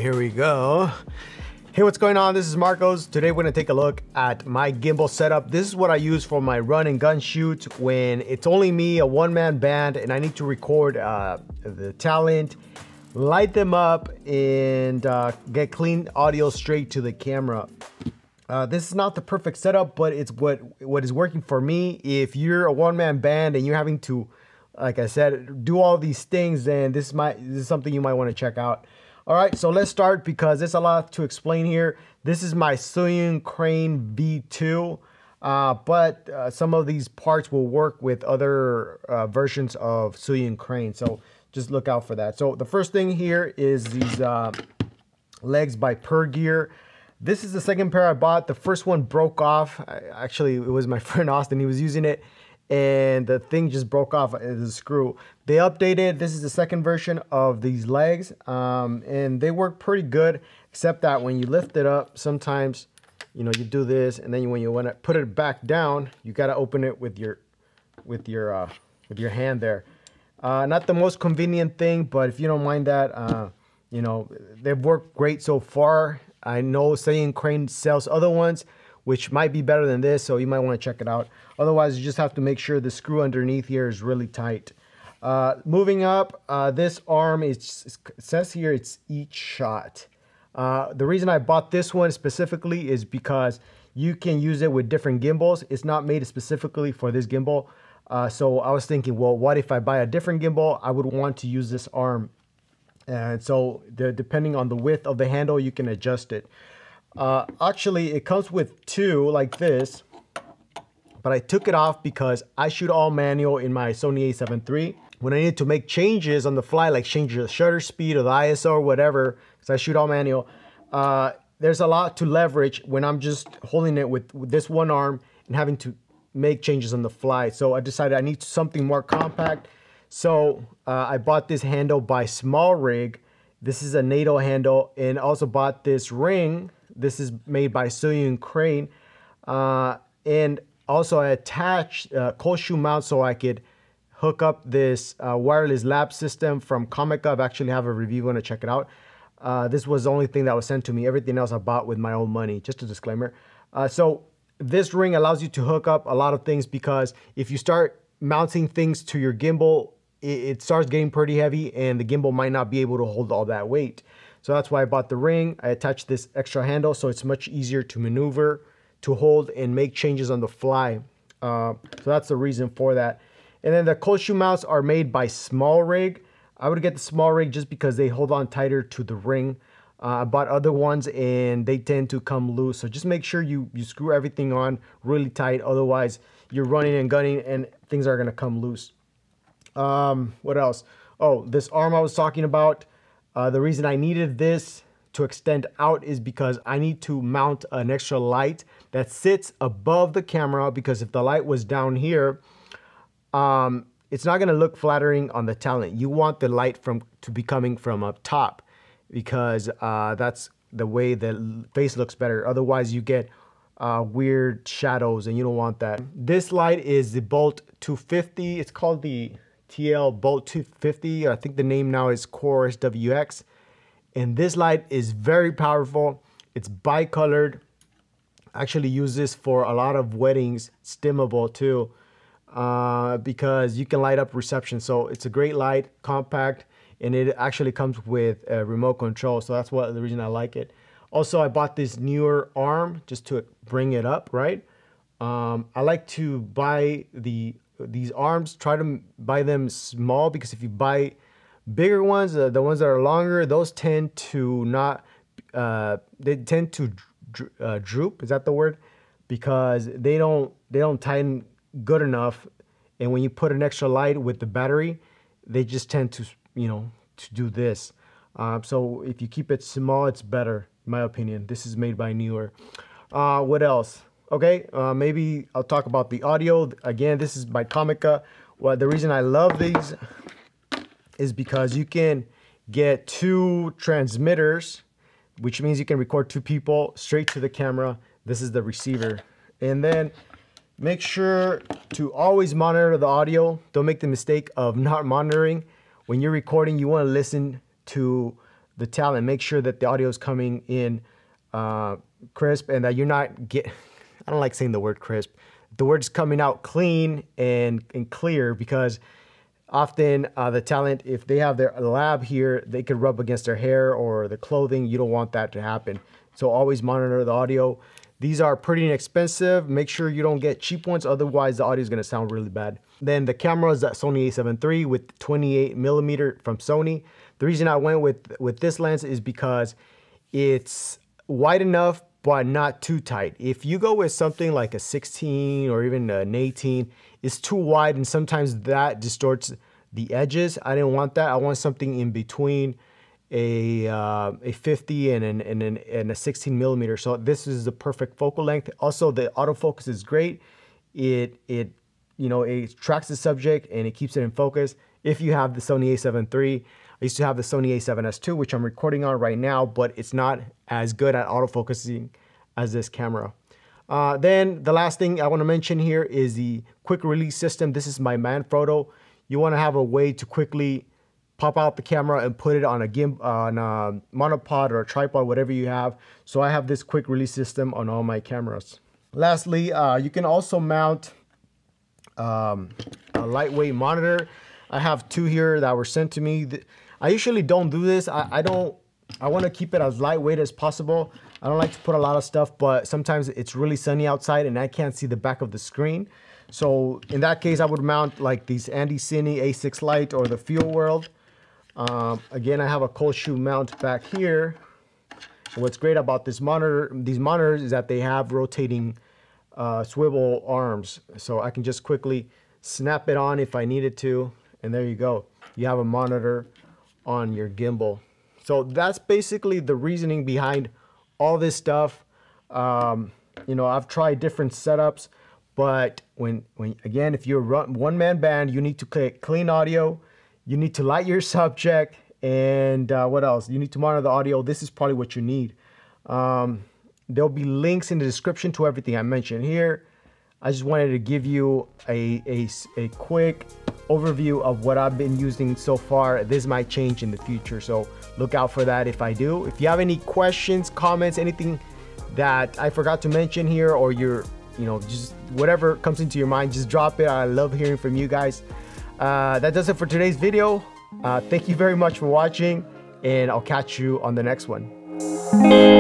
here we go. Hey, what's going on? This is Marcos. Today we're gonna take a look at my gimbal setup. This is what I use for my run and gun shoots when it's only me, a one-man band, and I need to record the talent, light them up, and get clean audio straight to the camera. This is not the perfect setup, but it's what is working for me. If you're a one-man band and you're having to, like I said, do all these things, then this is something you might want to check out. All right, so let's start because there's a lot to explain here. This is my Zhiyun Crane V2, but some of these parts will work with other versions of Zhiyun Crane, so just look out for that. So the first thing here is these legs by Per Gear. This is the second pair I bought. The first one broke off. Actually, it was my friend Austin. He was using it, and the thing just broke off as a screw. They updated. This is the second version of these legs, and they work pretty good, except that when you lift it up, sometimes, you know, you do this, and then when you want to put it back down, you got to open it with your hand there. Not the most convenient thing, but if you don't mind that, you know, they've worked great so far. I know Zhiyun Crane sells other ones which might be better than this, so you might want to check it out. Otherwise, you just have to make sure the screw underneath here is really tight. Moving up, this arm is, it says here it's each shot. The reason I bought this one specifically is because you can use it with different gimbals. It's not made specifically for this gimbal. So I was thinking, well, what if I buy a different gimbal? I would want to use this arm. And so depending on the width of the handle, you can adjust it. Actually, it comes with two like this, but I took it off because I shoot all manual in my Sony a7 III. When I need to make changes on the fly, like change the shutter speed or the ISO or whatever, because I shoot all manual, there's a lot to leverage when I'm just holding it with this one arm and having to make changes on the fly. So I decided I need something more compact. So I bought this handle by Small Rig. This is a NATO handle, and also bought this ring. This is made by Zhiyun Crane. And also I attached a cold shoe mount so I could hook up this wireless lab system from Comica. I've actually have a review, want to check it out. This was the only thing that was sent to me. Everything else I bought with my own money, just a disclaimer. So this ring allows you to hook up a lot of things, because if you start mounting things to your gimbal, it starts getting pretty heavy and the gimbal might not be able to hold all that weight. So that's why I bought the ring. I attached this extra handle so it's much easier to maneuver, to hold, and make changes on the fly. So that's the reason for that. And then the cold shoe mounts are made by Small Rig. I would get the Small Rig just because they hold on tighter to the ring. I bought other ones and they tend to come loose. So just make sure you screw everything on really tight. Otherwise, you're running and gunning and things are going to come loose. What else? Oh, this arm I was talking about. The reason I needed this to extend out is because I need to mount an extra light that sits above the camera, because if the light was down here, it's not going to look flattering on the talent. You want the light to be coming from up top, because that's the way the face looks better. Otherwise, you get weird shadows, and you don't want that. This light is the Bolt 250. It's called the TL Bolt 250. I think the name now is Core SWX. And this light is very powerful. It's bicolored. I actually use this for a lot of weddings. It's dimmable too, because you can light up reception. So it's a great light, compact, and it actually comes with a remote control. So that's the reason I like it. Also, I bought this newer arm just to bring it up, right? I like to buy these arms, try to buy them small, because if you buy bigger ones, the ones that are longer, those tend to not, they tend to droop, is that the word? Because they don't tighten good enough, and when you put an extra light with the battery, they just tend to, you know, to do this. So if you keep it small, it's better, in my opinion. This is made by Newer. What else? Okay, maybe I'll talk about the audio. Again, this is by Comica. Well, the reason I love these is because you can get two transmitters, which means you can record two people straight to the camera. This is the receiver. And then make sure to always monitor the audio. Don't make the mistake of not monitoring. When you're recording, you want to listen to the talent. Make sure that the audio is coming in crisp, and that you're not I don't like saying the word crisp. The word's coming out clean and clear, because often the talent, if they have their lab here, they could rub against their hair or the clothing. You don't want that to happen. So always monitor the audio. These are pretty inexpensive. Make sure you don't get cheap ones, otherwise the audio is going to sound really bad. Then the camera is that Sony a7 III with 28mm from Sony. The reason I went with this lens is because it's wide enough but not too tight. If you go with something like a 16 or even an 18, it's too wide, and sometimes that distorts the edges. I didn't want that. I want something in between a 50 and a 16mm. So this is the perfect focal length. Also, the autofocus is great. It tracks the subject and it keeps it in focus. If you have the Sony a7 III, I used to have the Sony a7S II, which I'm recording on right now, but it's not as good at autofocusing as this camera. Then the last thing I want to mention here is the quick release system. This is my Manfrotto. You want to have a way to quickly pop out the camera and put it on a monopod or a tripod, whatever you have. So I have this quick release system on all my cameras. Lastly, you can also mount a lightweight monitor. I have two here that were sent to me. I usually don't do this. I want to keep it as lightweight as possible. I don't like to put a lot of stuff, but sometimes it's really sunny outside and I can't see the back of the screen. So in that case, I would mount like these Andy Cine A6 Lite or the Fuel World. Again, I have a cold shoe mount back here. And what's great about these monitors is that they have rotating swivel arms. So I can just quickly snap it on if I needed to. And there you go. You have a monitor on your gimbal. So that's basically the reasoning behind all this stuff. I've tried different setups, but again, if you're a one-man band, you need to create clean audio. You need to light your subject, and what else? You need to monitor the audio. This is probably what you need. There'll be links in the description to everything I mentioned here. I just wanted to give you a quick overview of what I've been using so far. This might change in the future, so look out for that if I do. If you have any questions, comments, anything that I forgot to mention here, or just whatever comes into your mind, just drop it. I love hearing from you guys. That does it for today's video. Thank you very much for watching, and I'll catch you on the next one.